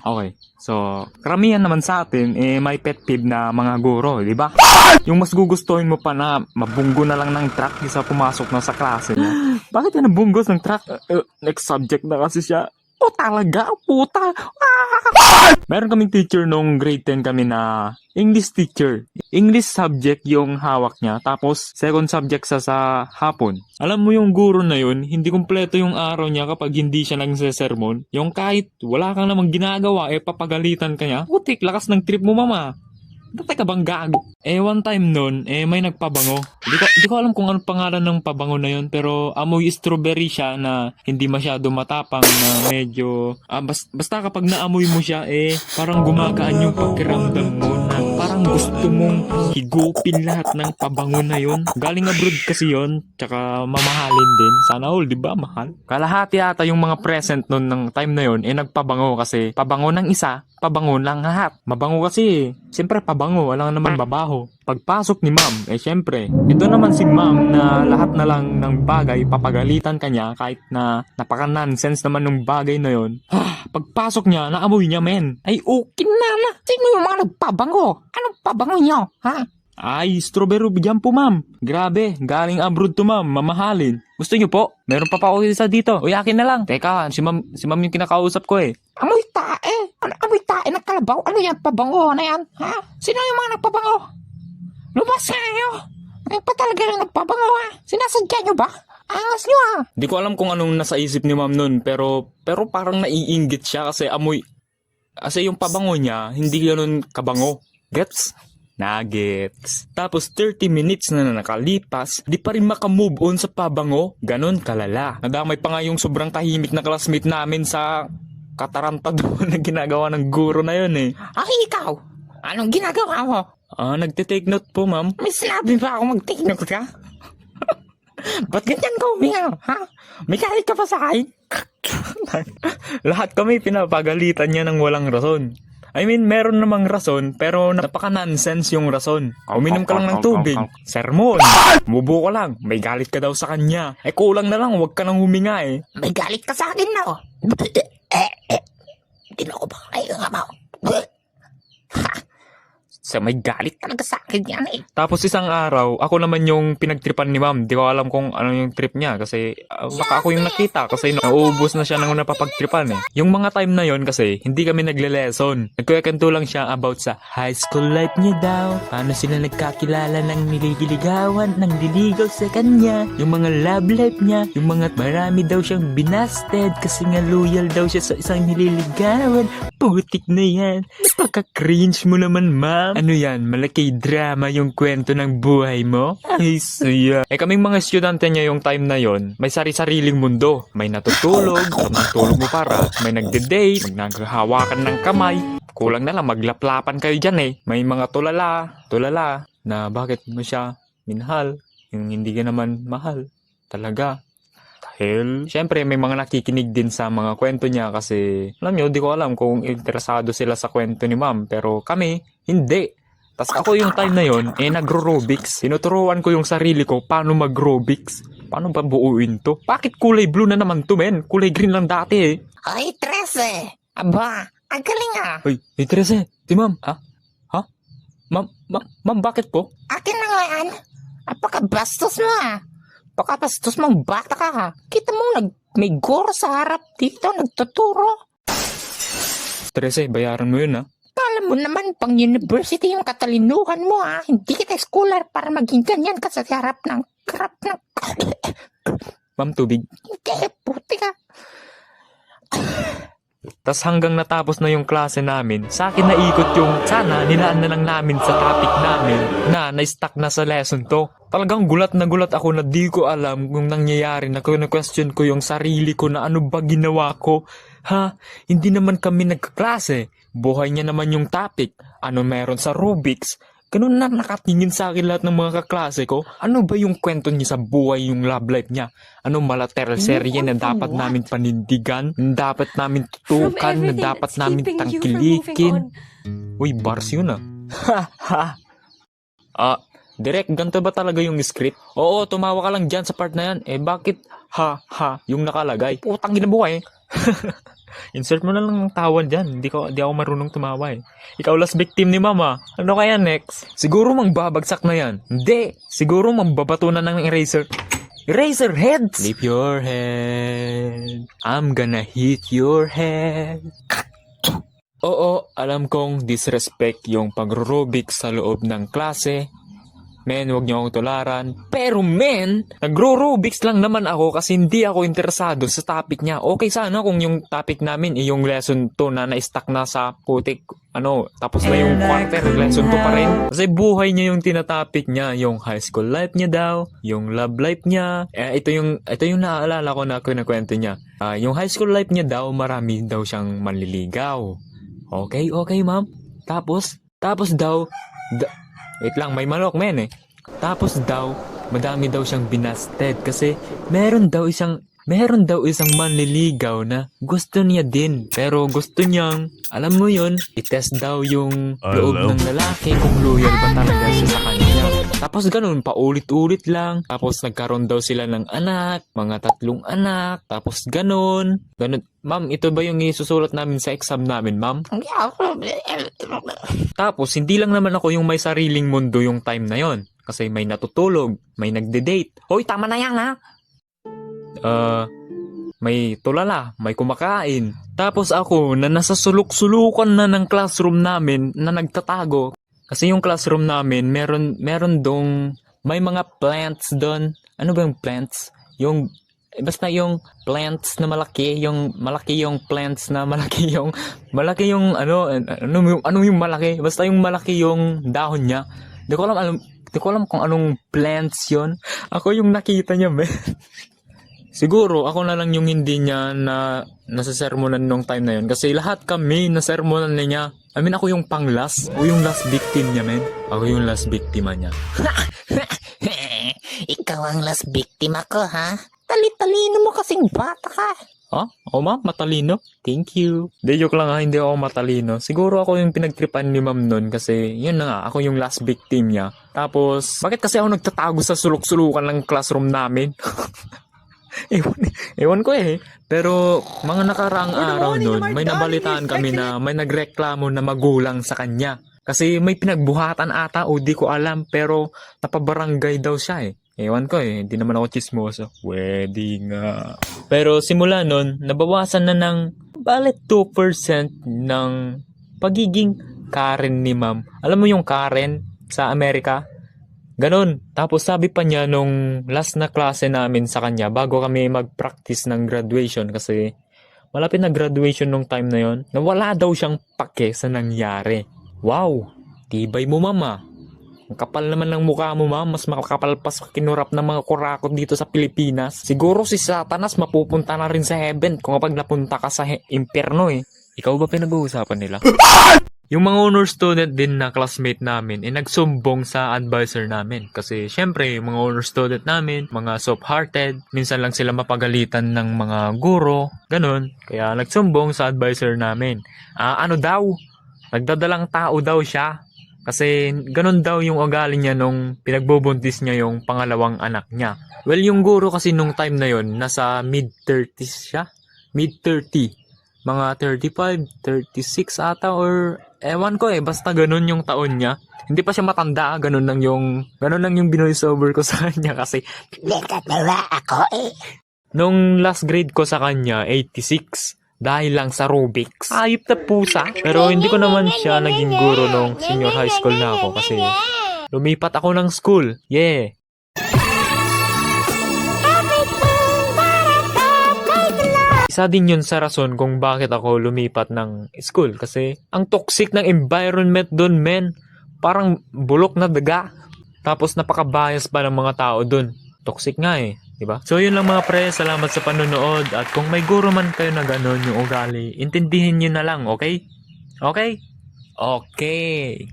Okay. So, karamihan naman sa atin, may pet peeve na mga guro, di ba? Yung mas gugustuhin mo pa na mabunggo na lang ng truck isa pumasok na sa klase niya. Bakit yan nabunggos ng truck? Next subject na kasi siya. O talaga, puta. Meron kaming teacher nung grade 10 kami na English teacher. English subject yung hawak niya, tapos second subject sa hapon. Alam mo yung guro na yun, hindi kumpleto yung araw niya kapag hindi siya nagsesermon. Yung kahit wala kang namang ginagawa, papagalitan ka niya. Putik, lakas ng trip mo mama. Dati ka bang gago? One time nun, may nagpabango. Di ko alam kung anong pangalan ng pabango na yun, pero amoy strawberry siya na hindi masyado matapang na medyo... basta kapag naamoy mo siya, parang gumagaan yung pakiramdam mo na parang gusto mong higupin lahat ng pabango na yun. Galing abroad kasi yun, tsaka mamahalin din. Sana all, di ba? Mahal. Kalahati ata yung mga present nun ng time na yun, nagpabango kasi pabango ng isa, pabango lang lahat. Mabango kasi, siyempre pabango, wala naman babaho. Pagpasok ni ma'am, siyempre, ito naman si ma'am na lahat na lang ng bagay papagalitan kanya kahit na napaka-nonsense naman ng bagay na yon. Pagpasok niya, naamoy niya men. Ay okay na. Sino yung mga nagpabango? Anong pabango niyo? Ha? Ay, strawberry jam po ma'am. Grabe, galing abroad to ma'am, mamahalin. Gusto niyo po? Meron pa ako isa dito. Uy, akin na lang. Teka, si ma'am yung kinakausap ko Amoy tae. Amoy tae ng kalabaw. Ano yan? Pabango na yan? Ha? Sino yung mga nagpabango? Lumas kayo. Ay pa talaga yung nagpabango ha? Sinasadya nyo ba? Angas nyo ha? Di ko alam kung anong nasa isip ni ma'am nun, pero parang naiinggit siya kasi amoy. Kasi yung pabango niya, hindi ganun kabango. Gets? Nuggets. Tapos 30 minutes na nakalipas, di pa rin makamove on sa pabango. Ganon kalala. Nadamay pa nga yung sobrang tahimik na classmate namin sa katarantado na ginagawa ng guro na yun Ay, ikaw. Anong ginagawa mo? Nagtitake note po ma'am. May sinabi ba ako mag-take note ka? Ba't ganyan ka huminga? Ha? May galit ka pa sa akin? Lahat kami pinapagalitan niya ng walang rason. I mean, meron namang rason, pero napaka-nonsense yung rason. Uminom ka lang ng tubig. Sermon. Mubo ka lang. May galit ka daw sa kanya. Kulang na lang, huwag ka nang huminga May galit ka sa akin na Hindi na ako ba kayo nga mo? So, may galit Talaga sa akin yan Tapos isang araw, ako naman yung pinagtripan ni ma'am. Di ko alam kung ano yung trip niya kasi baka ako yung nakita kasi nauubos na siya nang napapagtripan Yung mga time na yon kasi hindi kami nagle-lesson. Nagkuyakanto lang siya about sa high school life niya daw. Paano sila nagkakilala ng nililigawan, ng liligaw sa kanya. Yung mga love life niya, yung mga marami daw siyang binasted kasi nga loyal daw siya sa isang nililigawan. Putik na yan. Napaka-cringe mo naman ma'am. Ano yan? Malaki drama yung kwento ng buhay mo? Ay, saya. Kaming mga estudyante niya yung time na yon, may sari-sariling mundo. May natutulog, tulog mo para. May nagde-date, naghahawakan ng kamay. Kulang na lang, maglaplapan kayo dyan May mga tulala na bakit mo siya minahal, yung hindi ka naman mahal. Talaga. Dahil, syempre may mga nakikinig din sa mga kwento niya kasi, alam nyo, di ko alam kung interesado sila sa kwento ni ma'am, pero kami, hindi. Tas ako yung time na yon, nagro-Rubik's. Tinuturuan ko yung sarili ko paano mag-Rubik's. Paano ba buuin to? Bakit kulay blue na naman to, men? Kulay green lang dati Ay, Trece. Aba, ang galing Ay, Trece, si ma'am. Ha? Ma'am, bakit po? Akin na nga yan. Apakabastos mo Pakabastos mong bata ka Kita mo may guro sa harap dito nagtuturo. Trece, bayaran mo yun Alam mo naman pang university yung katalinuhan mo Hindi kita scholar para maging ganyan ka sa harap ng Ma'am, tubig. Hindi, puti ka. Tas hanggang natapos na yung klase namin, sa akin naikot yung sana nilaan na lang namin sa topic namin na na-stuck na sa lesson to. Talagang gulat na gulat ako na di ko alam kung nangyayari na question ko yung sarili ko na ano ba ginawa ko. Hindi naman kami nagkaklase. Buhay niya naman yung topic. Ano meron sa Rubik's? Ganun na nakatingin sa akin lahat ng mga kaklase ko. Ano ba yung kwento niya sa buhay, yung love life niya? Ano malateral serye na dapat namin panindigan? Na dapat namin tutukan? Na dapat namin tangkilikin? Uy, bars yun Direk, ganito ba talaga yung script? Oo, tumawa ka lang dyan sa part na yan. Bakit yung nakalagay? Putang ginabuhay Insert mo na lang ng tawa dyan. Di ako marunong tumawa eh. Ikaw last victim ni mama. Ano kaya next? Siguro mangbabagsak na yan. Hindi. Siguro mambabato na ng eraser. Eraser heads! Leave your head. I'm gonna hit your head. Oo, alam kong disrespect yung pagro-Rubik sa loob ng klase. Men, huwag niyo akong tularan. Pero men, nagro-Rubiks lang naman ako kasi hindi ako interesado sa topic niya. Okay sana kung yung topic namin yung lesson 2 na na-stuck na sa putik. Tapos na yung quarter, lesson 2 pa rin. Kasi buhay niya yung tinatopic niya. Yung high school life niya daw, yung love life niya. Ito yung naaalala ko na kinakwento niya. Yung high school life niya daw, marami daw siyang manliligaw. Okay, ma'am. Tapos daw, wait lang, may manok, men eh. Tapos daw, madami daw siyang binasted kasi meron daw isang manliligaw na gusto niya din. Pero gusto niyang, alam mo yun, itest daw yung loob ng lalaki kung loyal ba talaga siya sa kanya. Tapos ganun, paulit-ulit lang. Tapos nagkaroon daw sila ng anak, mga 3 anak. Tapos ganun. Ma'am, ito ba yung isusulat namin sa exam namin, ma'am? Tapos, hindi lang naman ako yung may sariling mundo yung time na yon. Kasi may natutulog, may nagde-date. Hoy, tama na yan, ha? May tulala, may kumakain. Tapos ako na nasa sulok-sulukan na ng classroom namin na nagtatago. Kasi yung classroom namin, meron dong, may mga plants doon. Ano ba yung plants? Basta yung plants na malaki, yung plants na malaki yung malaki? Basta yung malaki yung dahon niya. Di ko alam kung anong plants yon. Ako yung nakita niya, man. Siguro, ako na lang yung hindi niya na nasasermonan nung time na yun. Kasi lahat kami nasermonan niya. Ako yung pang-last. O yung last victim niya, men. Ako yung last biktima niya. Ikaw ang last victim ako, ha? Tali-talino mo kasing bata ka. Ako ma'am, matalino? Thank you. Joke lang ha, hindi ako matalino. Siguro ako yung pinagtripan ni ma'am nun kasi yun na nga, ako yung last victim niya. Tapos, bakit kasi ako nagtatago sa sulok-sulukan ng classroom namin? Ewan ko eh. Pero mga nakaraang araw nun, may nabalitaan kami na may nagreklamo na magulang sa kanya. Kasi may pinagbuhatan ata o di ko alam pero napabarangay daw siya eh. Ewan ko eh, hindi naman ako chismoso. Pwede nga. Pero simula nun, nabawasan na ng balit 2% ng pagiging Karen ni ma'am. Alam mo yung Karen sa Amerika? Ganon. Tapos sabi pa niya nung last na klase namin sa kanya bago kami mag-practice ng graduation kasi malapit na graduation nung time na yon, na wala daw siyang pake sa nangyari. Wow! Tibay mo mama. Ang kapal naman ng mukha mo ma'am, mas makakapal pa sa kinurap ng mga kurakot dito sa Pilipinas. Siguro si Satanas mapupunta na rin sa heaven kung kapag napunta ka sa impyerno eh. Ikaw ba pinag-uusapan nila? Yung mga honor student din na classmate namin, nagsumbong sa advisor namin. Kasi syempre, yung mga honor student namin, mga soft-hearted, minsan lang sila mapagalitan ng mga guro, ganun. Kaya nagsumbong sa advisor namin. Nagdadalang tao daw siya. Kasi ganun daw yung ugali niya nung pinagbubuntis niya yung pangalawang anak niya. Well, yung guro kasi nung time na yon nasa mid-30s siya. Mid-30. Mga 35, 36 ata or ewan ko eh, basta ganun yung taon niya. Hindi pa siya matanda, ganun lang yung binoise over ko sa kanya kasi Nagkatawa ako eh. nung last grade ko sa kanya, 86. Dahil lang sa Rubik's. Ayop na pusa. Pero hindi ko naman siya naging guro nung senior high school na ako kasi lumipat ako ng school. Yeah. Isa din yun sa rason kung bakit ako lumipat ng school. Kasi ang toxic ng environment doon, men. Parang bulok na daga. Tapos napaka-bias pa ng mga tao doon. Toxic nga eh. Diba? So yun lang mga pre, salamat sa panonood. At kung may guro man kayo na gano'n yung ugali, intindihin nyo na lang, okay? Okay? Okay.